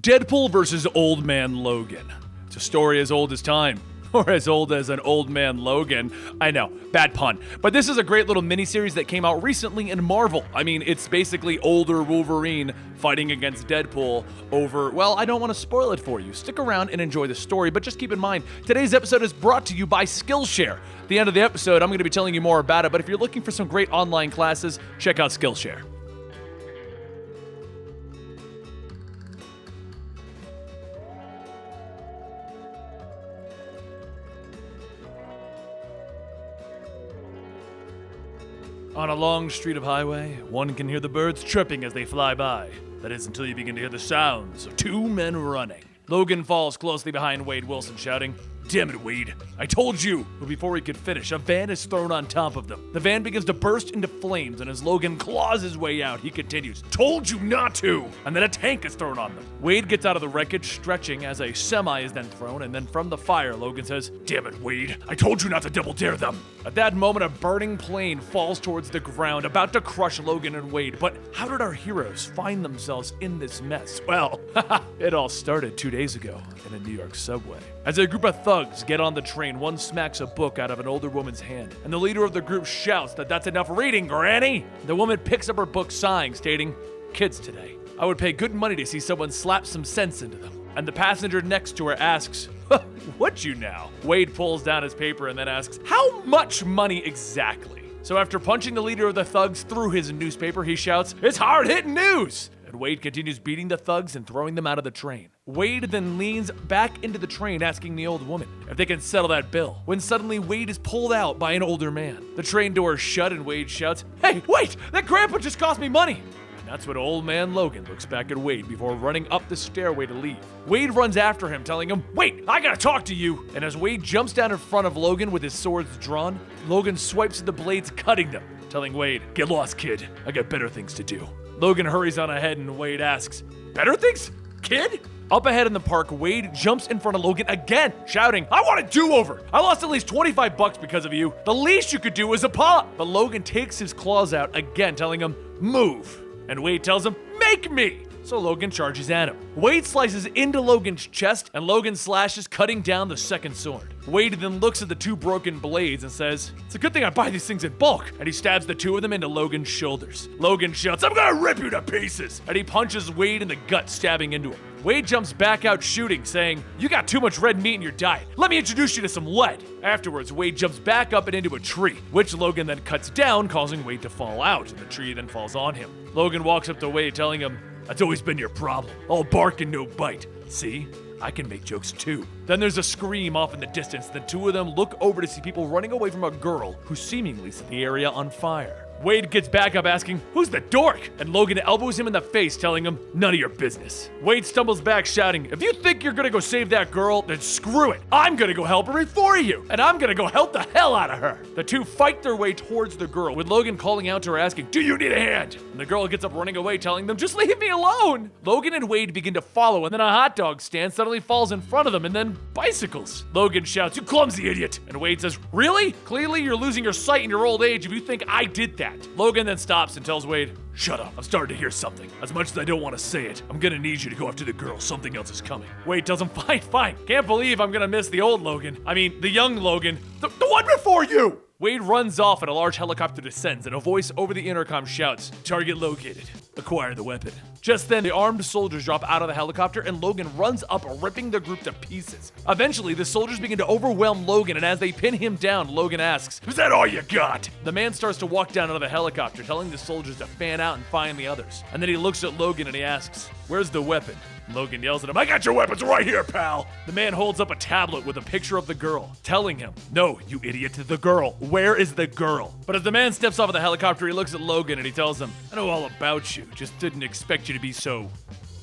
Deadpool versus Old Man Logan. It's a story as old as time. Or as old as an old man Logan. I know, bad pun. But this is a great little miniseries that came out recently in Marvel. I mean, it's basically older Wolverine fighting against Deadpool over, well, I don't want to spoil it for you. Stick around and enjoy the story, but just keep in mind, today's episode is brought to you by Skillshare. At the end of the episode, I'm going to be telling you more about it, but if you're looking for some great online classes, check out Skillshare. On a long street of highway, one can hear the birds chirping as they fly by. That is until you begin to hear the sounds of two men running. Logan falls closely behind Wade Wilson, shouting, "Damn it, Wade, I told you!" But before he could finish, a van is thrown on top of them. The van begins to burst into flames, and as Logan claws his way out, he continues, "Told you not to!" And then a tank is thrown on them. Wade gets out of the wreckage, stretching, as a semi is then thrown, and then from the fire, Logan says, "Damn it, Wade, I told you not to double dare them!" At that moment, a burning plane falls towards the ground, about to crush Logan and Wade. But how did our heroes find themselves in this mess? Well, it all started 2 days ago in a New York subway. As a group of thugs get on the train, one smacks a book out of an older woman's hand, and the leader of the group shouts that that's enough reading, Granny! The woman picks up her book, sighing, stating, "Kids today. I would pay good money to see someone slap some sense into them." And the passenger next to her asks, "Would you now?" Wade pulls down his paper and then asks, "How much money exactly?" So after punching the leader of the thugs through his newspaper, he shouts, "It's hard-hitting news!" And Wade continues beating the thugs and throwing them out of the train. Wade then leans back into the train, asking the old woman if they can settle that bill, when suddenly Wade is pulled out by an older man. The train door is shut and Wade shouts, "Hey, wait! That grandpa just cost me money!" And that's when old man Logan looks back at Wade before running up the stairway to leave. Wade runs after him, telling him, "Wait, I gotta talk to you!" And as Wade jumps down in front of Logan with his swords drawn, Logan swipes at the blades, cutting them, telling Wade, "Get lost, kid. I got better things to do." Logan hurries on ahead and Wade asks, "Better things? Kid?" Up ahead in the park, Wade jumps in front of Logan again, shouting, "I want a do-over! I lost at least $25 because of you. The least you could do is apologize." But Logan takes his claws out again, telling him, "Move." And Wade tells him, "Make me!" So Logan charges at him. Wade slices into Logan's chest, and Logan slashes, cutting down the second sword. Wade then looks at the two broken blades and says, "It's a good thing I buy these things in bulk." And he stabs the two of them into Logan's shoulders. Logan shouts, "I'm gonna rip you to pieces!" And he punches Wade in the gut, stabbing into him. Wade jumps back out shooting, saying, "You got too much red meat in your diet. Let me introduce you to some lead." Afterwards, Wade jumps back up and into a tree, which Logan then cuts down, causing Wade to fall out, and the tree then falls on him. Logan walks up to Wade, telling him, "That's always been your problem. All bark and no bite. See? I can make jokes too." Then there's a scream off in the distance. The two of them look over to see people running away from a girl who seemingly set the area on fire. Wade gets back up asking, "Who's the dork?" And Logan elbows him in the face, telling him, "None of your business." Wade stumbles back, shouting, "If you think you're gonna go save that girl, then screw it. I'm gonna go help her before you, and I'm gonna go help the hell out of her." The two fight their way towards the girl, with Logan calling out to her asking, "Do you need a hand?" And the girl gets up running away, telling them, "Just leave me alone." Logan and Wade begin to follow, and then a hot dog stand suddenly falls in front of them, and then bicycles. Logan shouts, "You clumsy idiot." And Wade says, "Really? Clearly you're losing your sight in your old age if you think I did that." Logan then stops and tells Wade, "Shut up, I'm starting to hear something. As much as I don't want to say it, I'm gonna need you to go after the girl. Something else is coming." Wade tells him, Fine. Can't believe I'm gonna miss the old Logan. I mean, the young Logan. The one before you!" Wade runs off and a large helicopter descends, and a voice over the intercom shouts, "Target located. Acquire the weapon." Just then, the armed soldiers drop out of the helicopter, and Logan runs up, ripping the group to pieces. Eventually, the soldiers begin to overwhelm Logan, and as they pin him down, Logan asks, "Is that all you got?" The man starts to walk down out of the helicopter, telling the soldiers to fan out and find the others. And then he looks at Logan and he asks, "Where's the weapon?" Logan yells at him, "I got your weapons right here, pal!" The man holds up a tablet with a picture of the girl, telling him, "No, you idiot, the girl. Where is the girl?" But as the man steps off of the helicopter, he looks at Logan and he tells him, "I know all about you, just didn't expect you to be so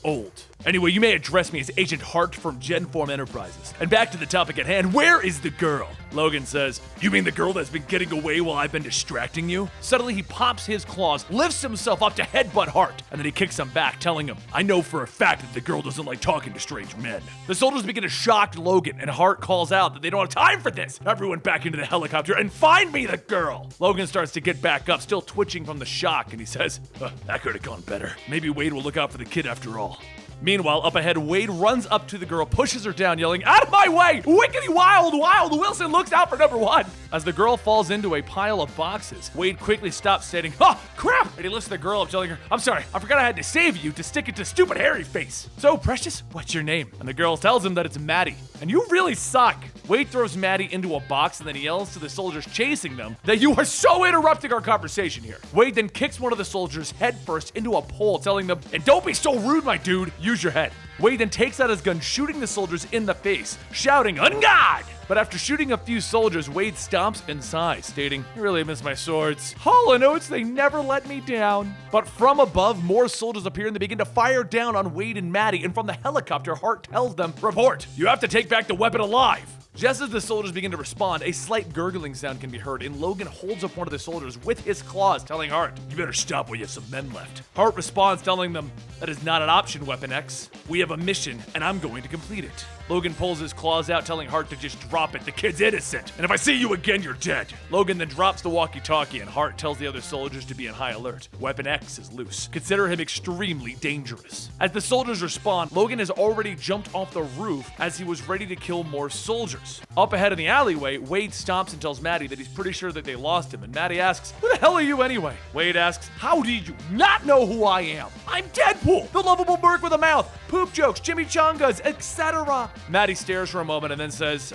old. Anyway, you may address me as Agent Hart from Genform Enterprises. And back to the topic at hand, where is the girl?" Logan says, "You mean the girl that's been getting away while I've been distracting you?" Suddenly he pops his claws, lifts himself up to headbutt Hart, and then he kicks him back, telling him, "I know for a fact that the girl doesn't like talking to strange men." The soldiers begin to shock Logan, and Hart calls out that they don't have time for this. "Everyone back into the helicopter and find me the girl!" Logan starts to get back up, still twitching from the shock, and he says, "That could have gone better. Maybe Wade will look out for the kid after all." Meanwhile, up ahead, Wade runs up to the girl, pushes her down, yelling, "Out of my way! Wickedy wild, wild! Wilson looks out for number one!" As the girl falls into a pile of boxes, Wade quickly stops, stating, "Oh, crap!" And he lifts the girl up, telling her, "I'm sorry, I forgot I had to save you to stick it to stupid hairy face. So, Precious, what's your name?" And the girl tells him that it's Maddie. "And you really suck." Wade throws Maddie into a box and then he yells to the soldiers chasing them that you are so interrupting our conversation here. Wade then kicks one of the soldiers headfirst into a pole, telling them, "And don't be so rude, my dude, use your head." Wade then takes out his gun, shooting the soldiers in the face, shouting, "On God!" But after shooting a few soldiers, Wade stomps and sighs, stating, "I really miss my swords. Hall & Oates, they never let me down." But from above, more soldiers appear and they begin to fire down on Wade and Maddie, and from the helicopter, Hart tells them, "Report! You have to take back the weapon alive!" Just as the soldiers begin to respond, a slight gurgling sound can be heard, and Logan holds up one of the soldiers with his claws, telling Hart, "You better stop while you have some men left." Hart responds, telling them, "That is not an option, Weapon X. We have a mission, and I'm going to complete it." Logan pulls his claws out, telling Hart to just drop it. "The kid's innocent, and if I see you again, you're dead." Logan then drops the walkie-talkie, and Hart tells the other soldiers to be on high alert. Weapon X is loose. Consider him extremely dangerous. As the soldiers respond, Logan has already jumped off the roof as he was ready to kill more soldiers. Up ahead in the alleyway, Wade stops and tells Maddie that he's pretty sure that they lost him, and Maddie asks, "Who the hell are you anyway?" Wade asks, "How do you not know who I am? I'm Deadpool, the lovable merc with a mouth, poop jokes, chimichangas, etc." Maddie stares for a moment and then says,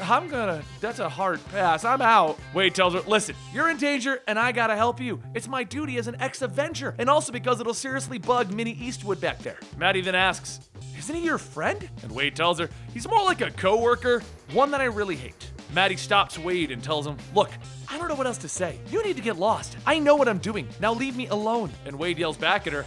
"That's a hard pass, I'm out." Wade tells her, "Listen, you're in danger and I gotta help you. It's my duty as an ex-Avenger, and also because it'll seriously bug Minnie Eastwood back there." Maddie then asks, "Isn't he your friend?" And Wade tells her, "He's more like a co-worker, one that I really hate." Maddie stops Wade and tells him, "Look, I don't know what else to say. You need to get lost. I know what I'm doing. Now leave me alone." And Wade yells back at her,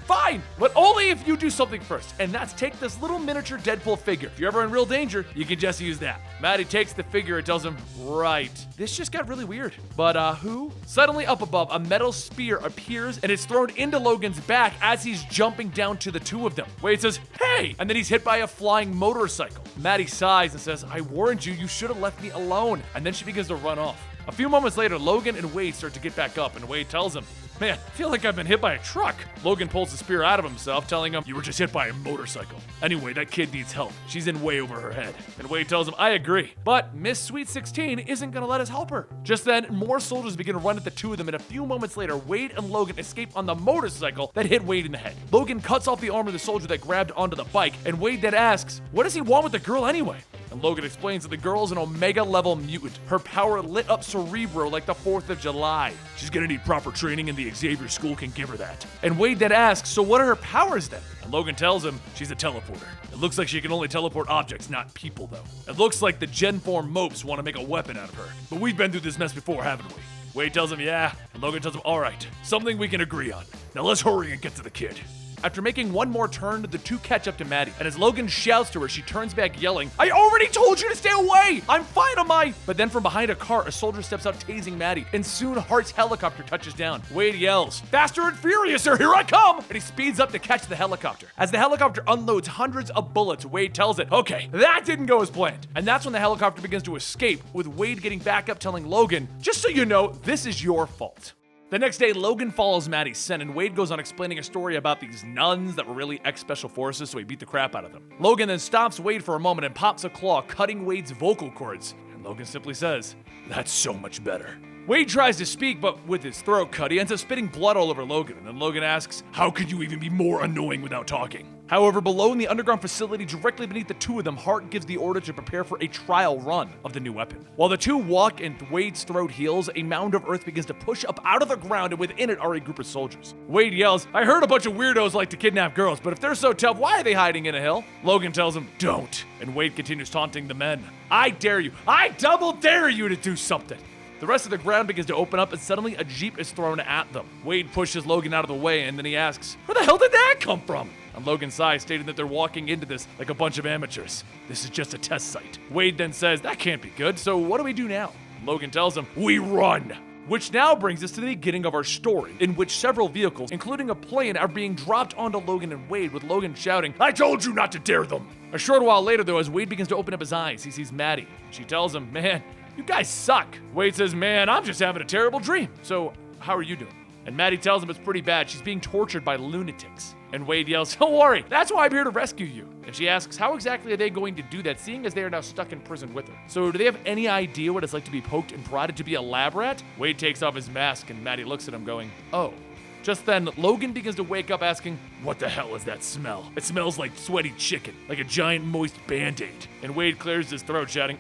Fine, but only if you do something first, and that's take this little miniature Deadpool figure. If you're ever in real danger, you can just use that." Maddie takes the figure and tells him, "Right. This just got really weird. But who?" Suddenly up above, a metal spear appears and it's thrown into Logan's back as he's jumping down to the two of them. Wade says, "Hey!" And then he's hit by a flying motorcycle. Maddie sighs and says, "I warned you, you should have left me alone." And then she begins to run off. A few moments later, Logan and Wade start to get back up, and Wade tells him, "Man, I feel like I've been hit by a truck." Logan pulls the spear out of himself, telling him, "You were just hit by a motorcycle. Anyway, that kid needs help. She's in way over her head." And Wade tells him, "I agree, but Miss Sweet 16 isn't gonna let us help her." Just then, more soldiers begin to run at the two of them, and a few moments later, Wade and Logan escape on the motorcycle that hit Wade in the head. Logan cuts off the arm of the soldier that grabbed onto the bike, and Wade then asks, "What does he want with the girl anyway?" And Logan explains that the girl is an Omega-level mutant. Her power lit up Cerebro like the 4th of July. She's gonna need proper training, and the Xavier School can give her that. And Wade then asks, "So what are her powers then?" And Logan tells him she's a teleporter. It looks like she can only teleport objects, not people, though. It looks like the Gen 4 mopes want to make a weapon out of her. But we've been through this mess before, haven't we? Wade tells him, "Yeah." And Logan tells him, "All right, something we can agree on. Now let's hurry and get to the kid." After making one more turn, the two catch up to Maddie, and as Logan shouts to her, she turns back yelling, "I already told you to stay away! I'm fine on my—" But then from behind a car, a soldier steps out tasing Maddie, and soon Hart's helicopter touches down. Wade yells, "Faster and furiouser, here I come!" And he speeds up to catch the helicopter. As the helicopter unloads hundreds of bullets, Wade tells it, "Okay, that didn't go as planned." And that's when the helicopter begins to escape, with Wade getting back up telling Logan, "Just so you know, this is your fault." The next day, Logan follows Maddie's scent, and Wade goes on explaining a story about these nuns that were really ex-special forces, so he beat the crap out of them. Logan then stops Wade for a moment and pops a claw, cutting Wade's vocal cords. And Logan simply says, "That's so much better." Wade tries to speak, but with his throat cut, he ends up spitting blood all over Logan, and then Logan asks, "How could you even be more annoying without talking?" However, below in the underground facility directly beneath the two of them, Hart gives the order to prepare for a trial run of the new weapon. While the two walk and Wade's throat heals, a mound of earth begins to push up out of the ground, and within it are a group of soldiers. Wade yells, "I heard a bunch of weirdos like to kidnap girls, but if they're so tough, why are they hiding in a hill?" Logan tells him, "Don't." And Wade continues taunting the men. "I dare you. I double dare you to do something." The rest of the ground begins to open up, and suddenly a jeep is thrown at them. Wade pushes Logan out of the way, and then he asks, "Where the hell did that come from?" And Logan sighs, stating that they're walking into this like a bunch of amateurs. This is just a test site. Wade then says, "That can't be good, so what do we do now?" And Logan tells him, "We run!" Which now brings us to the beginning of our story, in which several vehicles, including a plane, are being dropped onto Logan and Wade, with Logan shouting, "I told you not to dare them!" A short while later, though, as Wade begins to open up his eyes, he sees Maddie. She tells him, "Man, you guys suck." Wade says, "Man, I'm just having a terrible dream. So, how are you doing?" And Maddie tells him it's pretty bad. She's being tortured by lunatics. And Wade yells, don't worry, that's why I'm here to rescue you. And she asks, how exactly are they going to do that, seeing as they are now stuck in prison with her? So do they have any idea what it's like to be poked and prodded to be a lab rat? Wade takes off his mask and Maddie looks at him going, oh. Just then, Logan begins to wake up asking, what the hell is that smell? It smells like sweaty chicken, like a giant moist Band-Aid. And Wade clears his throat shouting,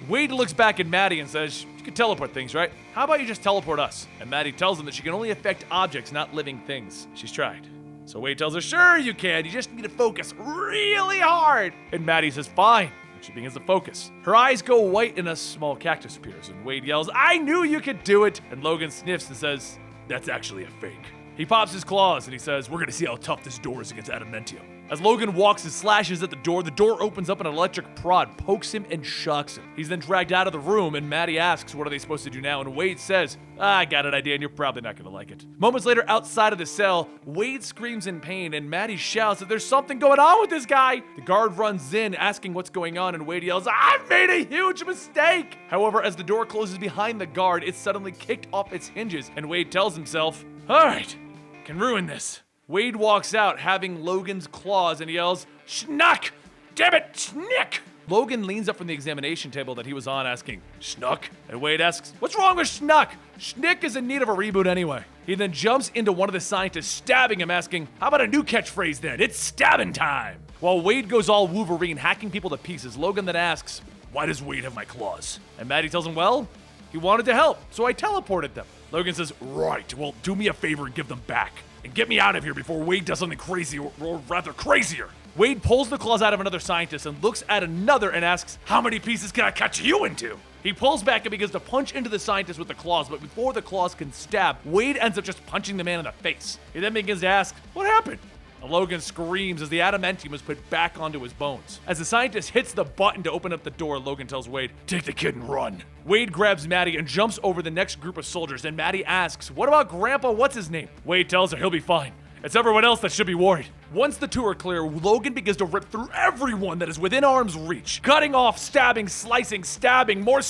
Wade looks back at Maddie and says, you can teleport things, right? How about you just teleport us? And Maddie tells him that she can only affect objects, not living things. She's tried. So Wade tells her, sure you can, you just need to focus really hard. And Maddie says, fine. And she begins to focus. Her eyes go white and a small cactus appears. And Wade yells, I knew you could do it. And Logan sniffs and says, that's actually a fake. He pops his claws and he says, we're gonna see how tough this door is against adamantium. As Logan walks and slashes at the door opens up, an electric prod pokes him and shocks him. He's then dragged out of the room and Maddie asks, what are they supposed to do now? And Wade says, I got an idea and you're probably not gonna like it. Moments later, outside of the cell, Wade screams in pain and Maddie shouts that there's something going on with this guy. The guard runs in asking what's going on and Wade yells, I've made a huge mistake. However, as the door closes behind the guard, it's suddenly kicked off its hinges and Wade tells himself, all right, can ruin this. Wade walks out having Logan's claws and yells, Schnuck! Damn it, Schnick! Logan leans up from the examination table that he was on asking, Schnuck? And Wade asks, what's wrong with Schnuck? Schnick is in need of a reboot anyway. He then jumps into one of the scientists, stabbing him, asking, how about a new catchphrase then? It's stabbing time! While Wade goes all Wolverine, hacking people to pieces, Logan then asks, why does Wade have my claws? And Maddie tells him, well, he wanted to help, so I teleported them. Logan says, right, well, do me a favor and give them back. And get me out of here before Wade does something crazy, or rather crazier. Wade pulls the claws out of another scientist and looks at another and asks, how many pieces can I cut you into? He pulls back and begins to punch into the scientist with the claws, but before the claws can stab, Wade ends up just punching the man in the face. He then begins to ask, what happened? And Logan screams as the adamantium is put back onto his bones. As the scientist hits the button to open up the door, Logan tells Wade, take the kid and run. Wade grabs Maddie and jumps over the next group of soldiers, and Maddie asks, what about Grandpa what's his name? Wade tells her he'll be fine. It's everyone else that should be worried. Once the two are clear, Logan begins to rip through everyone that is within arm's reach. Cutting off, stabbing, slicing, stabbing, more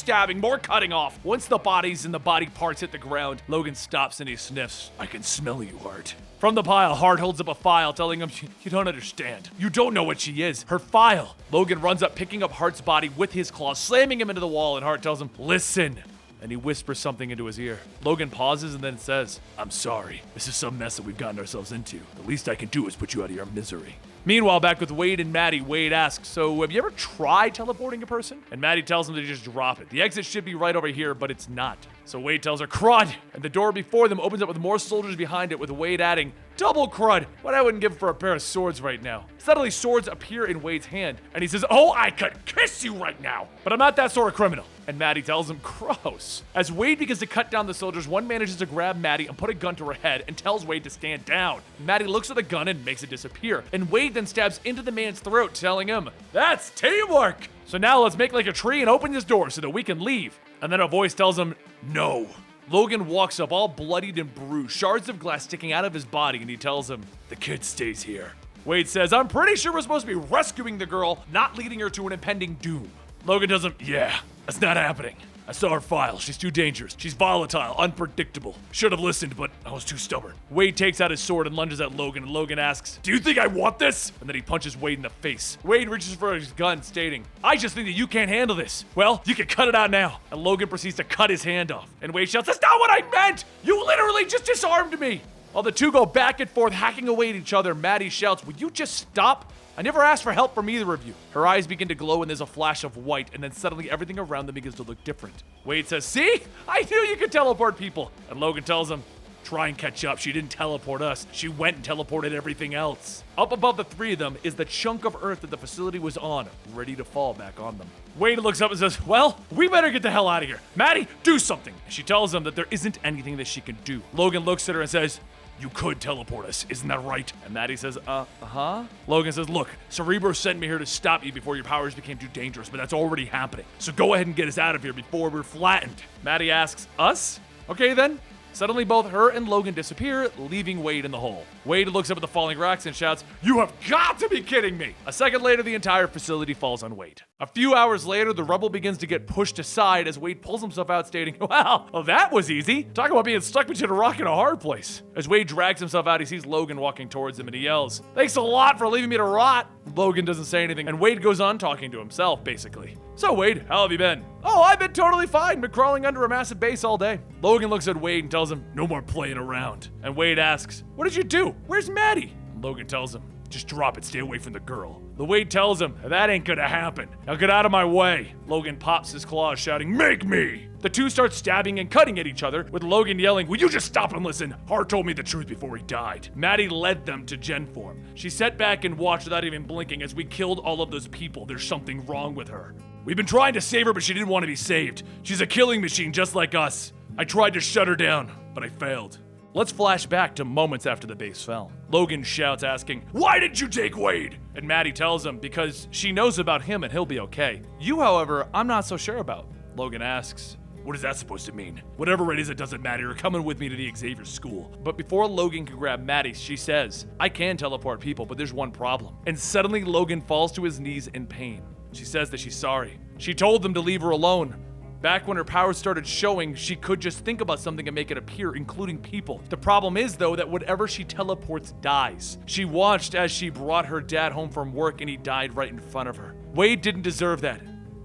cutting off. Once the bodies and the body parts hit the ground, Logan stops and he sniffs. I can smell you, Hart. From the pile, Hart holds up a file telling him, you don't understand. You don't know what she is. Her file. Logan runs up, picking up Hart's body with his claws, slamming him into the wall, and Hart tells him, listen. And he whispers something into his ear. Logan pauses and then says, I'm sorry. This is some mess that we've gotten ourselves into. The least I can do is put you out of your misery. Meanwhile, back with Wade and Maddie, Wade asks, so have you ever tried teleporting a person? And Maddie tells him to just drop it. The exit should be right over here, but it's not. So Wade tells her, crud! And the door before them opens up with more soldiers behind it, with Wade adding, double crud! What I wouldn't give for a pair of swords right now. Suddenly, swords appear in Wade's hand, and he says, oh, I could kiss you right now! But I'm not that sort of criminal. And Maddie tells him, gross. As Wade begins to cut down the soldiers, one manages to grab Maddie and put a gun to her head and tells Wade to stand down. Maddie looks at the gun and makes it disappear. And Wade then stabs into the man's throat, telling him, that's teamwork! So now let's make like a tree and open this door so that we can leave. And then a voice tells him, no. Logan walks up all bloodied and bruised, shards of glass sticking out of his body, and he tells him, the kid stays here. Wade says, I'm pretty sure we're supposed to be rescuing the girl, not leading her to an impending doom. Logan tells him, yeah, that's not happening. I saw her file. She's too dangerous. She's volatile, unpredictable. Should have listened, but I was too stubborn. Wade takes out his sword and lunges at Logan, and Logan asks, do you think I want this? And then he punches Wade in the face. Wade reaches for his gun, stating, I just think that you can't handle this. Well, you can cut it out now. And Logan proceeds to cut his hand off. And Wade shouts, that's not what I meant! You literally just disarmed me! While the two go back and forth, hacking away at each other, Maddie shouts, will you just stop? I never asked for help from either of you. Her eyes begin to glow and there's a flash of white, and then suddenly everything around them begins to look different. Wade says, see? I knew you could teleport people. And Logan tells him, try and catch up. She didn't teleport us. She went and teleported everything else. Up above the three of them is the chunk of earth that the facility was on, ready to fall back on them. Wade looks up and says, well, we better get the hell out of here. Maddie, do something. She tells him that there isn't anything that she can do. Logan looks at her and says, you could teleport us, isn't that right? And Maddie says, uh-huh. Logan says, look, Cerebro sent me here to stop you before your powers became too dangerous, but that's already happening. So go ahead and get us out of here before we're flattened. Maddie asks, us? Okay then. Suddenly, both her and Logan disappear, leaving Wade in the hole. Wade looks up at the falling rocks and shouts, "You have got to be kidding me!" A second later, the entire facility falls on Wade. A few hours later, the rubble begins to get pushed aside as Wade pulls himself out, stating, "Wow, well, that was easy. Talk about being stuck between a rock and a hard place." As Wade drags himself out, he sees Logan walking towards him and he yells, "Thanks a lot for leaving me to rot." Logan doesn't say anything, and Wade goes on talking to himself, basically. "So, Wade, how have you been?" "Oh, I've been totally fine. Been crawling under a massive base all day." Logan looks at Wade and tells him, "No more playing around." And Wade asks, "What did you do? Where's Maddie?" And Logan tells him, "Just drop it. Stay away from the girl." The Wade tells him, "That ain't gonna happen. Now get out of my way." Logan pops his claws, shouting, "Make me!" The two start stabbing and cutting at each other, with Logan yelling, "Will you just stop and listen? Hart told me the truth before he died." Maddie led them to Gen form. She sat back and watched without even blinking as we killed all of those people. There's something wrong with her. We've been trying to save her, but she didn't want to be saved. She's a killing machine just like us. I tried to shut her down, but I failed. Let's flash back to moments after the base fell. Logan shouts, asking, "Why didn't you take Wade?" And Maddie tells him, because she knows about him and he'll be okay. You, however, I'm not so sure about. Logan asks, "What is that supposed to mean?" "Whatever it is, it doesn't matter. You're coming with me to the Xavier school." But before Logan can grab Maddie, she says, "I can teleport people, but there's one problem." And suddenly Logan falls to his knees in pain. She says that she's sorry. She told them to leave her alone. Back when her powers started showing, she could just think about something and make it appear, including people. The problem is, though, that whatever she teleports dies. She watched as she brought her dad home from work and he died right in front of her. Wade didn't deserve that,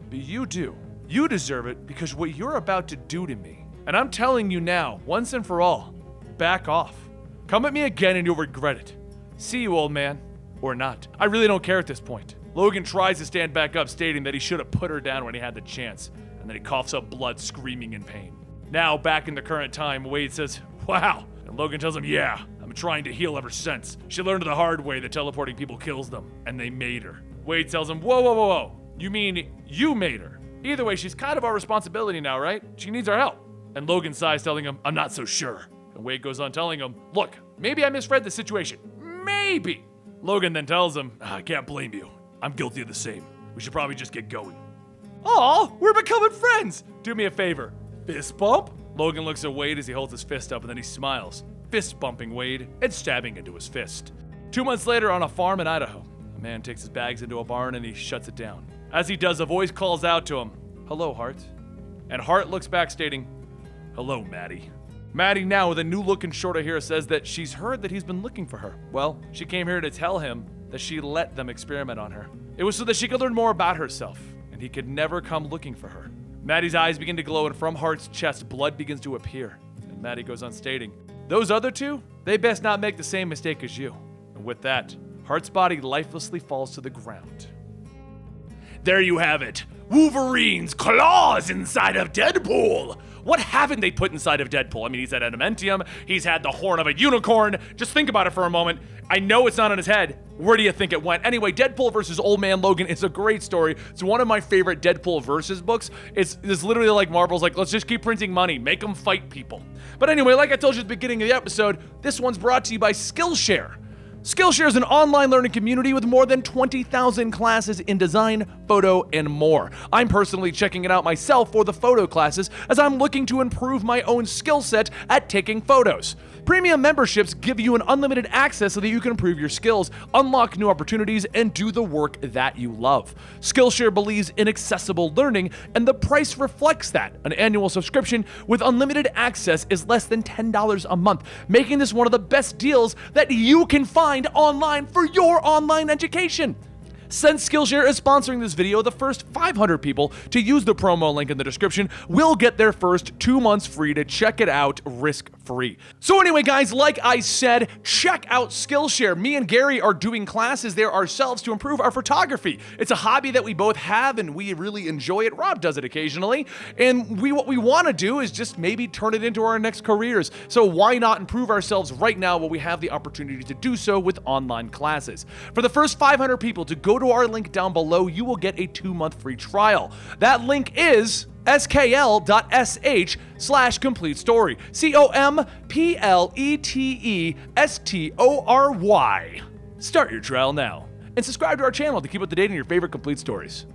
but you do. You deserve it because what you're about to do to me. And I'm telling you now, once and for all, back off. Come at me again and you'll regret it. See you, old man. Or not. I really don't care at this point. Logan tries to stand back up, stating that he should have put her down when he had the chance. And then he coughs up blood, screaming in pain. Now, back in the current time, Wade says, "Wow." And Logan tells him, "Yeah, I'm trying to heal ever since. She learned the hard way that teleporting people kills them. And they made her." Wade tells him, "Whoa, whoa, whoa, whoa. You mean you made her? Either way, she's kind of our responsibility now, right? She needs our help." And Logan sighs, telling him, "I'm not so sure." And Wade goes on telling him, "Look, maybe I misread the situation. Maybe." Logan then tells him, "I can't blame you. I'm guilty of the same. We should probably just get going." "Aw, we're becoming friends. Do me a favor. Fist bump?" Logan looks at Wade as he holds his fist up and then he smiles, fist bumping Wade and stabbing into his fist. 2 months later on a farm in Idaho, a man takes his bags into a barn and he shuts it down. As he does, a voice calls out to him, "Hello, Hart." And Hart looks back stating, "Hello, Maddie." Maddie, now with a new look and shorter hair, says that she's heard that he's been looking for her. Well, she came here to tell him that she let them experiment on her. It was so that she could learn more about herself, and he could never come looking for her. Maddie's eyes begin to glow, and from Hart's chest, blood begins to appear. And Maddie goes on stating, "Those other two, they best not make the same mistake as you." And with that, Hart's body lifelessly falls to the ground. There you have it. Wolverine's claws inside of Deadpool. What haven't they put inside of Deadpool? I mean, he's had adamantium, he's had the horn of a unicorn. Just think about it for a moment. I know it's not on his head. Where do you think it went? Anyway, Deadpool versus Old Man Logan is a great story. It's one of my favorite Deadpool versus books. It's literally like Marvel's like, let's just keep printing money, make them fight people. But anyway, like I told you at the beginning of the episode, this one's brought to you by Skillshare. Skillshare is an online learning community with more than 20,000 classes in design, photo, and more. I'm personally checking it out myself for the photo classes as I'm looking to improve my own skill set at taking photos. Premium memberships give you an unlimited access so that you can improve your skills, unlock new opportunities, and do the work that you love. Skillshare believes in accessible learning, and the price reflects that. An annual subscription with unlimited access is less than $10 a month, making this one of the best deals that you can find online for your online education. Since Skillshare is sponsoring this video, the first 500 people to use the promo link in the description will get their first 2 months free to check it out risk-free. So anyway, guys, like I said, check out Skillshare. Me and Gary are doing classes there ourselves to improve our photography. It's a hobby that we both have and we really enjoy it. Rob does it occasionally. And what we want to do is just maybe turn it into our next careers. So why not improve ourselves right now while we have the opportunity to do so with online classes? For the first 500 people to go to our link down below, you will get a 2-month free trial. That link is skl.sh/complete-story. COMPLETESTORY. Start your trial now. And subscribe to our channel to keep up to date on your favorite complete stories.